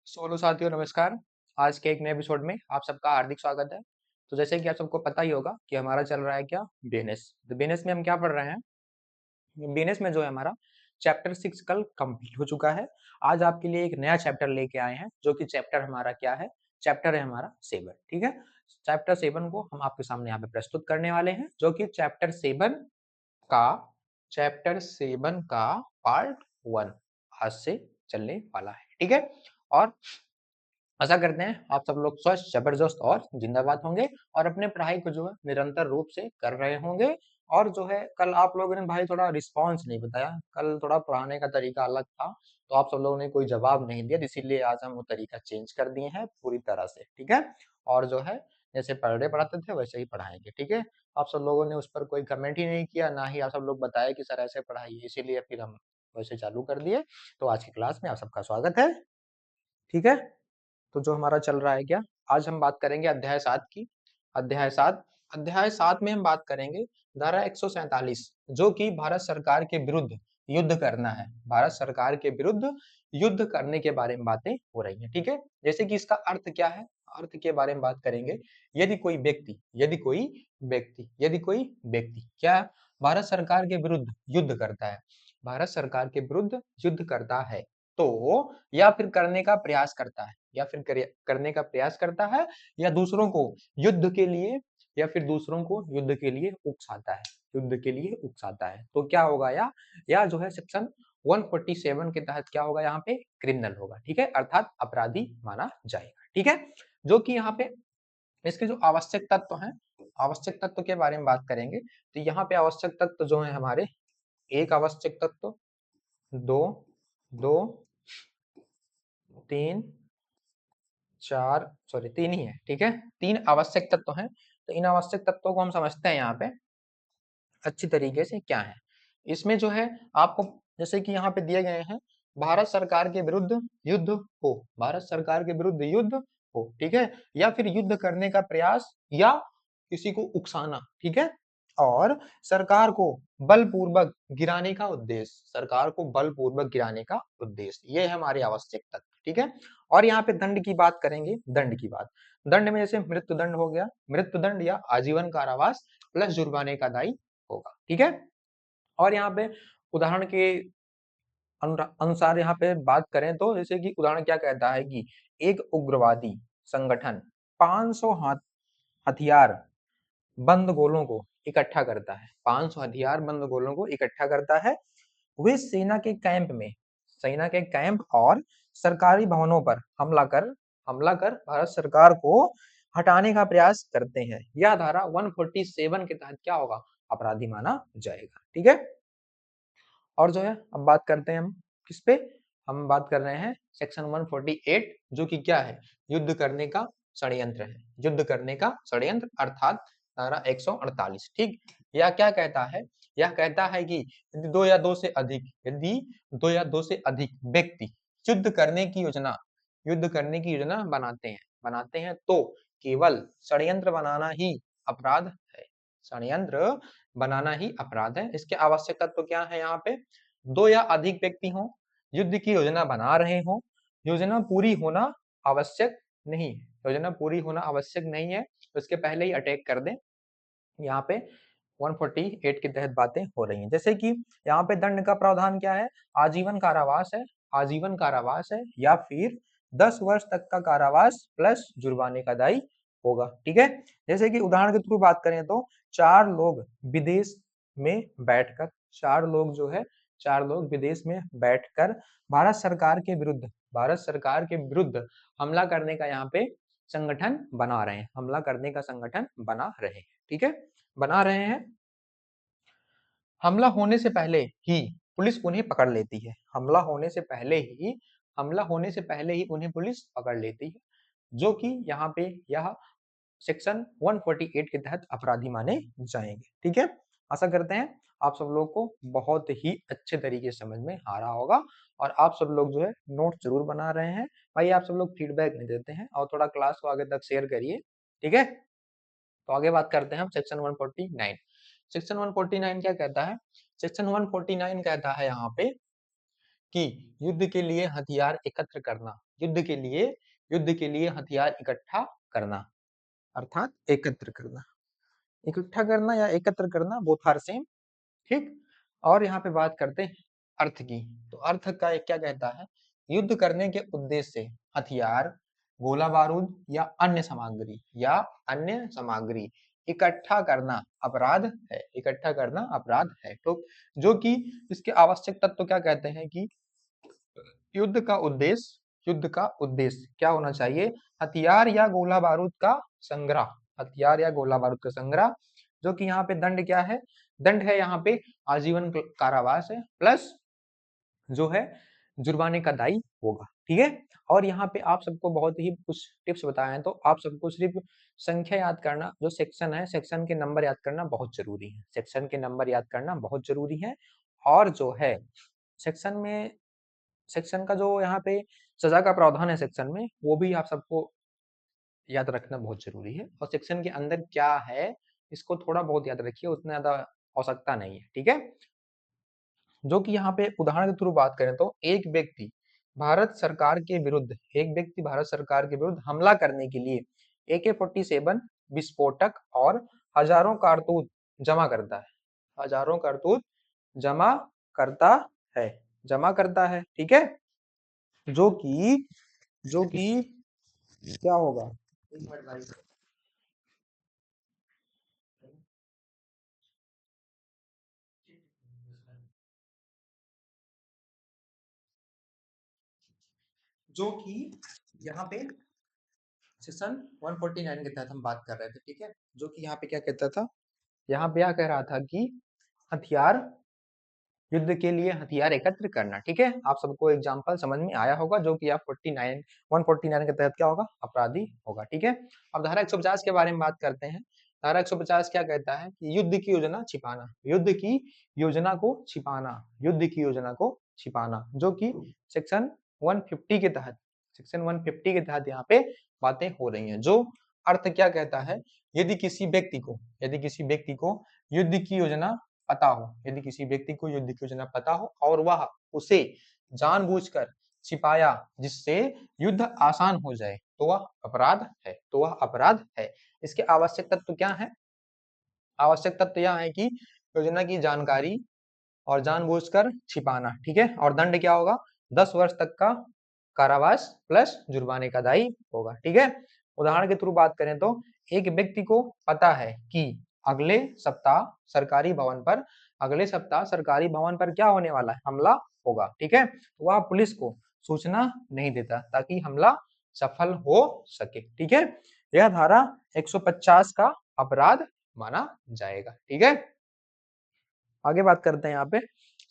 Solo साथियों नमस्कार। आज के एक नए एपिसोड में आप सबका हार्दिक स्वागत है। तो जैसे कि आप सबको पता ही होगा कि हमारा चल रहा है क्या, बीएनएस। तो बीएनएस में हम क्या पढ़ रहे हैं? बीएनएस में जो है हमारा चैप्टर 6 कल कंप्लीट हो चुका है। आज आपके लिए एक नया चैप्टर लेके आए हैं, जो कि चैप्टर हमारा क्या है? चैप्टर है हमारा 7। ठीक है, चैप्टर 7 को हम आपके सामने यहाँ पे प्रस्तुत करने वाले हैं, जो कि का चैप्टर 7 का पार्ट 1 आज से चलने वाला है। ठीक है, और आशा करते हैं आप सब लोग स्वस्थ, जबरदस्त और जिंदाबाद होंगे और अपने पढ़ाई को जो है निरंतर रूप से कर रहे होंगे। और जो है कल आप लोगों ने भाई थोड़ा रिस्पांस नहीं बताया, कल थोड़ा पढ़ाने का तरीका अलग था, तो आप सब लोगों ने कोई जवाब नहीं दिया, इसीलिए आज हम वो तरीका चेंज कर दिए हैं पूरी तरह से। ठीक है, और जो है जैसे पढ़े पढ़ाते थे वैसे ही पढ़ाएंगे। ठीक है, आप सब लोगों ने उस पर कोई कमेंट ही नहीं किया, ना ही आप सब लोग बताए कि सर ऐसे पढ़ाइए, इसीलिए फिर हम वैसे चालू कर दिए। तो आज की क्लास में आप सबका स्वागत है। ठीक है, तो जो हमारा चल रहा है क्या, आज हम बात करेंगे अध्याय 7 की। अध्याय 7 में हम बात करेंगे धारा 147, जो कि भारत सरकार के विरुद्ध युद्ध करना है। भारत सरकार के विरुद्ध युद्ध करने के बारे में बातें हो रही हैं। ठीक है, जैसे कि इसका अर्थ क्या है, अर्थ के बारे में बात करेंगे। यदि कोई व्यक्ति क्या भारत सरकार के विरुद्ध युद्ध करता है, भारत सरकार के विरुद्ध युद्ध करता है, तो या फिर करने का प्रयास करता है, करने का प्रयास करता है, या दूसरों को युद्ध के लिए या फिर दूसरों को युद्ध के लिए उकसाता है, युद्ध के लिए उकसाता है, तो क्या होगा? या जो है सेक्शन 147 के तहत क्या होगा? यहाँ पे क्रिमिनल होगा। ठीक है, अर्थात अपराधी माना जाएगा। ठीक है, जो कि यहाँ पे इसके जो आवश्यक तत्व हैं, आवश्यक तत्व के बारे में बात करेंगे। तो यहाँ पे आवश्यक तत्व जो है हमारे, एक आवश्यक तत्व, दो, दो, तीन, चार, सॉरी तीन ही है। ठीक है, तीन आवश्यक तत्व हैं। तो इन आवश्यक तत्वों को हम समझते हैं यहाँ पे अच्छी तरीके से क्या है। इसमें जो है आपको जैसे कि यहाँ पे दिए गए हैं, भारत सरकार के विरुद्ध युद्ध हो, भारत सरकार के विरुद्ध युद्ध हो। ठीक है, या फिर युद्ध करने का प्रयास या किसी को उकसाना। ठीक है, और सरकार को बलपूर्वक गिराने का उद्देश्य, सरकार को बलपूर्वक गिराने का उद्देश्य, ये है हमारे आवश्यक तत्व। ठीक है, और यहाँ पे दंड की बात करेंगे। दंड की बात, दंड में जैसे मृत्यु दंड हो गया, मृत्यु दंड या आजीवन कारावास प्लस जुर्माने का दायी होगा। ठीक है, और यहाँ पे उदाहरण के अनुसार यहाँ पे बात करें तो जैसे कि उदाहरण क्या कहता है कि एक उग्रवादी संगठन 500 हथियार बंद गोलों को इकट्ठा करता है, 500 हथियार बंद गोलों को इकट्ठा करता है। वे सेना के कैंप और सरकारी भवनों पर हमला कर भारत सरकार को हटाने का प्रयास करते हैं। यह धारा 147 के तहत क्या होगा? अपराधी माना जाएगा। ठीक है, और जो है अब बात करते हैं हम किस पे, हम बात कर रहे हैं सेक्शन 148, जो कि क्या है? युद्ध करने का षड्यंत्र है, युद्ध करने का षड्यंत्र, अर्थात धारा 148। ठीक, यह क्या कहता है? यह कहता है कि यदि दो या दो से अधिक व्यक्ति युद्ध करने की योजना बनाते हैं तो केवल षड्यंत्र बनाना ही अपराध है, षड्यंत्र बनाना ही अपराध है। इसके आवश्यक तत्व क्या है? यहाँ पे दो या अधिक व्यक्ति हों, युद्ध की योजना बना रहे हों, योजना पूरी होना आवश्यक नहीं है, योजना पूरी होना आवश्यक नहीं है, तो इसके पहले ही अटैक कर दें। यहाँ पे 148 के तहत बातें हो रही हैं। जैसे कि यहाँ पे दंड का प्रावधान क्या है? आजीवन कारावास है, आजीवन कारावास है, या फिर 10 वर्ष तक का कारावास प्लस जुर्माने का दायी होगा। ठीक है, जैसे कि उदाहरण के थ्रू बात करें तो चार लोग विदेश में बैठकर, चार लोग विदेश में बैठकर भारत सरकार के विरुद्ध हमला करने का यहाँ पे संगठन बना रहे हैं, हमला करने का संगठन बना रहे हैं। ठीक है, बना रहे हैं। हमला होने से पहले ही पुलिस उन्हें पकड़ लेती है, हमला होने से पहले ही उन्हें पुलिस पकड़ लेती है, जो कि यहाँ पे यह सेक्शन 148 के तहत अपराधी माने जाएंगे। ठीक है, आशा करते हैं आप सब लोग को बहुत ही अच्छे तरीके से समझ में आ रहा होगा, और आप सब लोग जो है नोट जरूर बना रहे हैं। भाई आप सब लोग फीडबैक नहीं देते हैं, और थोड़ा क्लास को आगे तक शेयर करिए। ठीक है, तो आगे बात करते हैं हम सेक्शन 149। सेक्शन 149 क्या कहता है? सेक्शन 149 कहता है यहाँ पे कि युद्ध के लिए हथियार एकत्र करना, युद्ध के लिए हथियार इकट्ठा करना, अर्थात एकत्र करना, इकट्ठा करना या एकत्र करना, बोथ आर सेम, ठीक। और यहाँ पे बात करते हैं अर्थ की, तो अर्थ का एक क्या कहता है, युद्ध करने के उद्देश्य से हथियार, गोला बारूद या अन्य सामग्री इकट्ठा करना अपराध है, इकट्ठा करना अपराध है। तो जो कि इसके आवश्यक तत्व क्या कहते हैं कि युद्ध का उद्देश्य क्या होना चाहिए, हथियार या गोला बारूद का संग्रह, हथियार या गोला बारूद का संग्रह, जो कि यहाँ पे दंड क्या है, दंड है यहाँ पे आजीवन कारावास है, प्लस जो है जुर्माने का दायी होगा, ठीक है। और यहाँ पे आप सबको बहुत ही कुछ टिप्स बताए हैं, तो आप सबको सिर्फ संख्या याद करना, जो सेक्शन है, सेक्शन के नंबर याद करना बहुत जरूरी है, सेक्शन के नंबर याद करना बहुत जरूरी है। और जो है सेक्शन में, सेक्शन का जो यहाँ पे सजा का प्रावधान है सेक्शन में, वो भी आप सबको याद रखना बहुत जरूरी है। और सेक्शन के अंदर क्या है इसको थोड़ा बहुत याद रखिए, उतना ज्यादा आवश्यकता नहीं है, ठीक है। जो कि यहाँ पे उदाहरण के थ्रू बात करें तो एक व्यक्ति भारत सरकार के विरुद्ध हमला करने के लिए AK-47 विस्फोटक और हजारों कारतूस जमा करता है, हजारों कारतूस जमा करता है, जमा करता है, ठीक है। जो कि क्या होगा, जो कि यहाँ पे सेक्शन 149 के तहत हम बात कर रहे थे, ठीक है। जो कि यहाँ पे क्या कहता था, यहाँ पे क्या कह रहा था कि हथियार, युद्ध के लिए हथियार एकत्र करना, ठीक है। आप सबको एग्जांपल समझ में आया होगा, जो कि आप 149 के तहत क्या होगा, अपराधी होगा, ठीक है। अब धारा 150 के बारे में बात करते हैं। धारा 150 क्या कहता है कि युद्ध की योजना छिपाना, युद्ध की योजना को छिपाना, युद्ध की योजना को छिपाना, जो कि सेक्शन 150 के तहत, सेक्शन 150 के तहत यहाँ पे बातें हो रही हैं। जो अर्थ क्या कहता है, यदि किसी व्यक्ति को युद्ध की योजना पता हो, यदि किसी व्यक्ति को युद्ध की योजना पता हो और वह उसे जानबूझकर छिपाया जिससे युद्ध आसान हो जाए, तो वह अपराध है, तो वह अपराध है। इसके आवश्यक तत्व क्या है, आवश्यक तत्व यह है कि योजना की जानकारी और जानबूझकर छिपाना, ठीक है। और दंड क्या होगा, 10 वर्ष तक का कारावास प्लस जुर्माने का दायी होगा, ठीक है। उदाहरण के थ्रू बात करें तो एक व्यक्ति को पता है कि अगले सप्ताह सरकारी भवन पर, अगले सप्ताह सरकारी भवन पर क्या होने वाला है, हमला होगा, ठीक है। वह पुलिस को सूचना नहीं देता ताकि हमला सफल हो सके, ठीक है। यह धारा 150 का अपराध माना जाएगा, ठीक है। आगे बात करते हैं यहाँ पे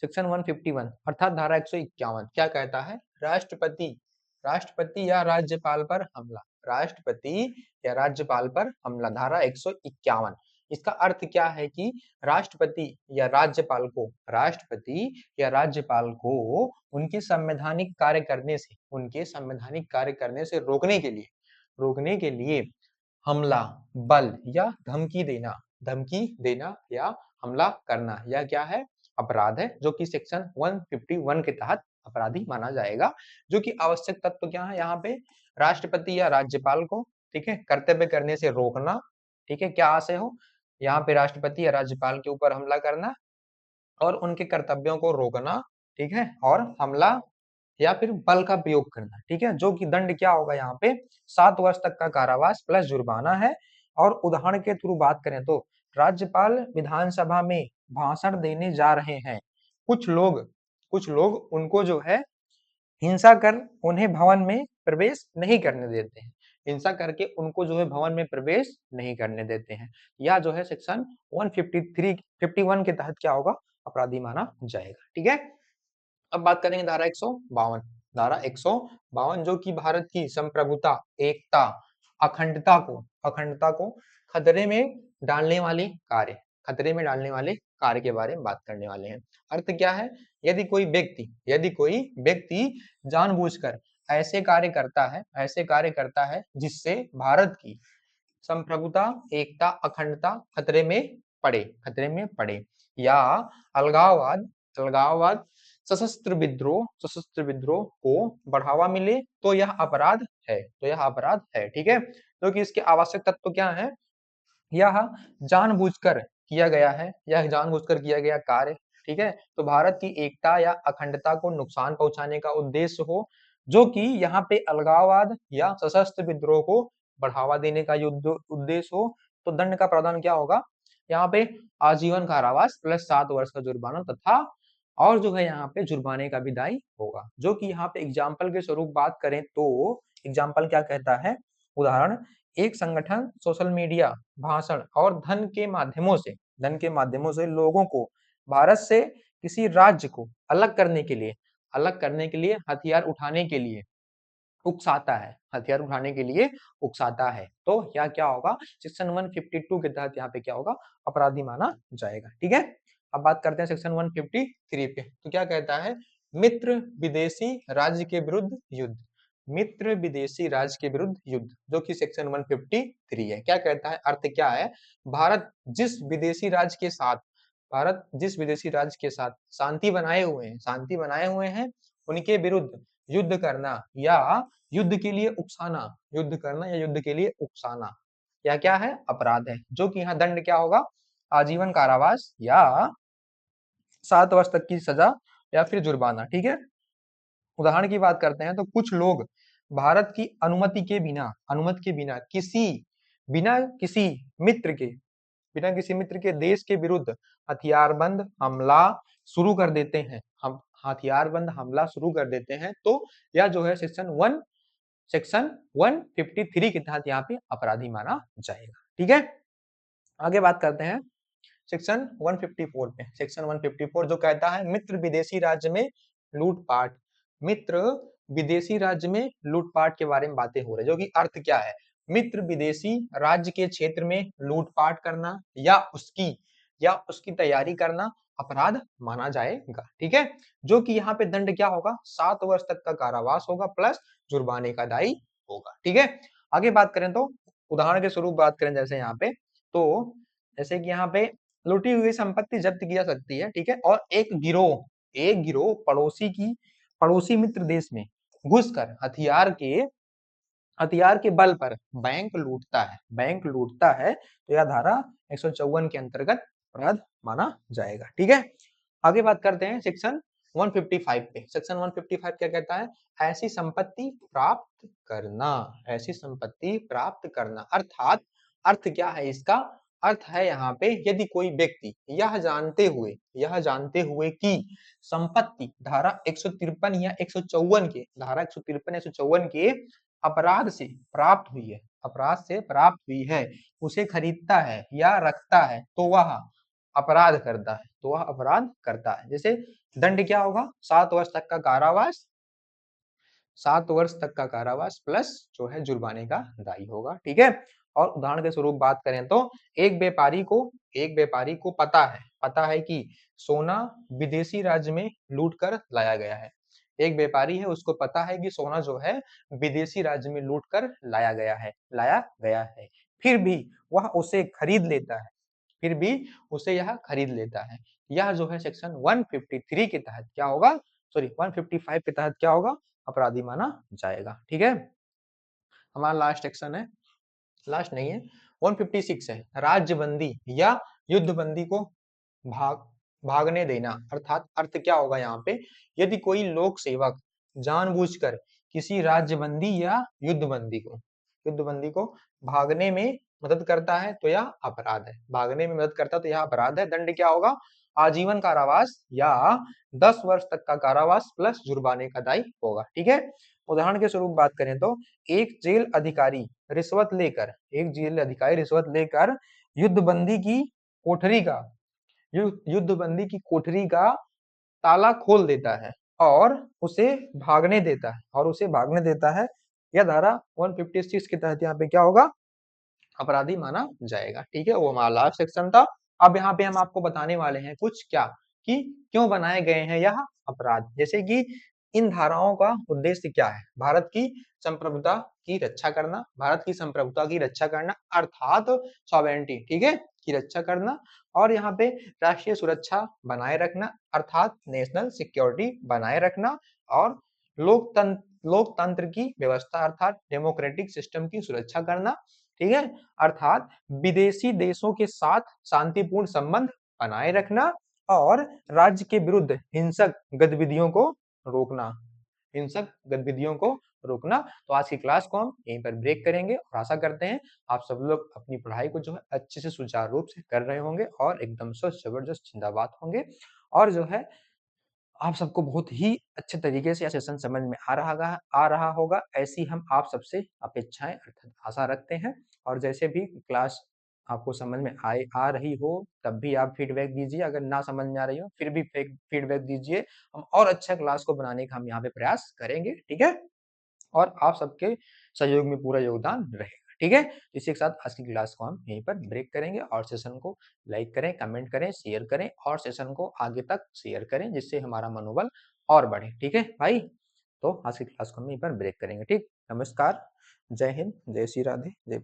सेक्शन 151 अर्थात धारा 151 क्या कहता है, राष्ट्रपति, राष्ट्रपति या राज्यपाल पर हमला, राष्ट्रपति या राज्यपाल पर हमला, धारा 151। इसका अर्थ क्या है कि राष्ट्रपति या राज्यपाल को, राष्ट्रपति या राज्यपाल को उनके संवैधानिक कार्य करने से, उनके संवैधानिक कार्य करने से रोकने के लिए हमला, बल या धमकी देना या हमला करना, यह क्या है, अपराध है, जो कि सेक्शन 151 के तहत अपराधी माना जाएगा। जो कि आवश्यक तत्व क्या है यहाँ पे, राष्ट्रपति या राज्यपाल को, ठीक है, कर्तव्य करने से रोकना, ठीक है, क्या आशय हो, यहाँ पे राष्ट्रपति या राज्यपाल के ऊपर हमला करना और उनके कर्तव्यों को रोकना, ठीक है, और हमला या फिर बल का प्रयोग करना, ठीक है। जो कि दंड क्या होगा यहाँ पे, 7 वर्ष तक का कारावास प्लस जुर्माना है। और उदाहरण के थ्रू बात करें तो राज्यपाल विधानसभा में भाषण देने जा रहे हैं, कुछ लोग उनको जो है हिंसा कर उन्हें भवन में प्रवेश नहीं करने देते हैं, हिंसा करके उनको जो है भवन में प्रवेश नहीं करने देते हैं, या जो है सेक्शन 151 के तहत क्या होगा, अपराधी माना जाएगा, ठीक है। अब बात करेंगे धारा 152, धारा 152 जो कि भारत की संप्रभुता, एकता, अखंडता को खतरे में डालने वाले कार्य, खतरे में डालने वाले कार्य के बारे में बात करने वाले हैं। अर्थ क्या है, यदि कोई व्यक्ति जानबूझकर ऐसे कार्य करता है जिससे भारत की संप्रभुता, एकता, अखंडता खतरे में पड़े, या अलगाववाद, सशस्त्र विद्रोह को बढ़ावा मिले तो यह अपराध है, तो यह अपराध है, ठीक है। क्योंकि इसके आवश्यक तत्व क्या है, यह जानबूझकर किया गया है, यह जानबूझकर किया गया कार्य, ठीक है। तो भारत की एकता या अखंडता को नुकसान पहुंचाने का उद्देश्य हो, जो कि यहाँ पे अलगाववाद या सशस्त्र विद्रोह को बढ़ावा देने का युद्ध उद्देश्य हो, तो दंड का प्रावधान क्या होगा, यहाँ पे आजीवन कारावास प्लस 7 वर्ष का जुर्माना तथा और जो है यहाँ पे जुर्माने का विदाई होगा। जो कि यहाँ पे एग्जाम्पल के स्वरूप बात करें तो एग्जाम्पल क्या कहता है, उदाहरण, एक संगठन सोशल मीडिया, भाषण और धन के माध्यमों से लोगों को भारत से किसी राज्य को अलग करने के लिए हथियार उठाने के लिए उकसाता है, हथियार उठाने के लिए उकसाता है, तो यह क्या होगा, सेक्शन 152 के तहत यहाँ पे क्या होगा, अपराधी माना जाएगा, ठीक है। अब बात करते हैं सेक्शन 153 पे, तो क्या कहता है, मित्र विदेशी राज्य के विरुद्ध युद्ध, मित्र विदेशी राज्य के विरुद्ध युद्ध, जो कि सेक्शन 153 है। क्या कहता है, अर्थ क्या है, भारत जिस विदेशी राज्य के साथ शांति बनाए हुए हैं उनके विरुद्ध युद्ध करना या युद्ध के लिए उकसाना, या क्या है, अपराध है। जो कि यहाँ दंड क्या होगा, आजीवन कारावास या 7 वर्ष तक की सजा या फिर जुर्माना, ठीक है। उदाहरण की बात करते हैं तो कुछ लोग भारत की अनुमति के बिना बिना किसी मित्र के देश के विरुद्ध हथियारबंद हमला शुरू कर देते हैं, हम हथियारबंद हमला शुरू कर देते हैं, तो यह जो है सेक्शन 153 के तहत यहाँ पे अपराधी माना जाएगा, ठीक है। आगे बात करते हैं सेक्शन 154 पे, सेक्शन 154 जो कहता है मित्र विदेशी राज्य में लूटपाट, मित्र विदेशी राज्य में लूटपाट के बारे में बातें हो रही है, जो कि अर्थ क्या है, मित्र विदेशी राज्य के क्षेत्र में लूटपाट करना या उसकी तैयारी करना अपराध माना जाएगा, ठीक है। जो कि यहाँ पे दंड क्या होगा, 7 वर्ष तक का कारावास होगा प्लस जुर्माने का दायी होगा, ठीक है। आगे बात करें तो उदाहरण के स्वरूप बात करें जैसे यहाँ पे, तो जैसे कि यहाँ पे लूटी हुई संपत्ति जब्त की जा सकती है, ठीक है। और एक गिरोह पड़ोसी मित्र देश में घुसकर हथियार के बल पर बैंक लूटता है, तो यह धारा 154 के अंतर्गत अपराध माना जाएगा, ठीक है। आगे बात करते हैं सेक्शन 155 पे, सेक्शन 155 क्या कहता है, ऐसी संपत्ति प्राप्त करना, अर्थात अर्थ क्या है इसका, अर्थ है यहाँ पे यदि कोई व्यक्ति यह जानते हुए कि संपत्ति धारा 153 या 154 के अपराध से प्राप्त हुई है, उसे खरीदता है या रखता है, तो वह अपराध करता है, जैसे दंड क्या होगा, 7 वर्ष तक का कारावास प्लस जो है जुर्माने का दायी होगा, ठीक है। और उदाहरण के स्वरूप बात करें तो एक व्यापारी को पता है कि सोना विदेशी राज्य में लूट कर लाया गया है, एक व्यापारी है उसको पता है कि सोना जो है विदेशी राज्य में लूट कर लाया गया है, फिर भी वह उसे खरीद लेता है, यह जो है सेक्शन 153 के तहत क्या होगा, 155 के तहत क्या होगा, अपराधी माना जाएगा, ठीक है। हमारा लास्ट नहीं है 156 है, राज्यबंदी या युद्धबंदी को भागने देना, अर्थात अर्थ क्या होगा यहाँ पे, यदि कोई लोक सेवक जानबूझकर किसी राज्यबंदी या युद्धबंदी को भागने में मदद करता है तो यह अपराध है, दंड क्या होगा, आजीवन कारावास या 10 वर्ष तक का कारावास प्लस जुर्माने का दायी होगा, ठीक है। उदाहरण के स्वरूप बात करें तो एक जेल अधिकारी रिश्वत लेकर युद्धबंदी की कोठरी का ताला खोल देता है और उसे भागने देता है, यह धारा 156 के तहत यहाँ पे क्या होगा, अपराधी माना जाएगा, ठीक है। वो हमारा लास्ट सेक्शन था। अब यहाँ पे हम आपको बताने वाले हैं कुछ क्या कि क्यों बनाए गए हैं यह अपराध, जैसे कि इन धाराओं का उद्देश्य क्या है? भारत की संप्रभुता की रक्षा करना, भारत की संप्रभुता की रक्षा करना अर्थात सॉवरेनिटी, ठीक है, की रक्षा करना, और यहाँ पे राष्ट्रीय सुरक्षा बनाए रखना अर्थात नेशनल सिक्योरिटी बनाए रखना, और लोकतंत्र की व्यवस्था अर्थात डेमोक्रेटिक सिस्टम की सुरक्षा करना, ठीक है, अर्थात विदेशी देशों के साथ शांतिपूर्ण संबंध बनाए रखना, और राज्य के विरुद्ध हिंसक गतिविधियों को रोकना, हिंसक गतिविधियों को रोकना। तो आज की क्लास को हम यहीं पर ब्रेक करेंगे और आशा करते हैं आप सब लोग अपनी पढ़ाई को जो है अच्छे से सुचारू रूप से कर रहे होंगे और एकदम स्वस्थ जबरदस्त जिंदाबाद होंगे, और जो है आप सबको बहुत ही अच्छे तरीके से यह सेशन समझ में आ रहा होगा, ऐसी हम आप सबसे अपेक्षाएं अर्थात आशा रखते हैं। और जैसे भी क्लास आपको समझ में आ रही हो तब भी आप फीडबैक दीजिए, अगर ना समझ में आ रही हो फिर भी फीडबैक दीजिए, हम और अच्छा क्लास को बनाने का हम यहाँ पे प्रयास करेंगे, ठीक है, और आप सबके सहयोग में पूरा योगदान रहेगा, ठीक है। इसी के साथ आज की क्लास को हम यहीं पर ब्रेक करेंगे, और सेशन को लाइक करें, कमेंट करें, शेयर करें, और सेशन को आगे तक शेयर करें जिससे हमारा मनोबल और बढ़े, ठीक है भाई। तो आज की क्लास को हम यहीं पर ब्रेक करेंगे, ठीक। नमस्कार, जय हिंद, जय श्री राधे, जय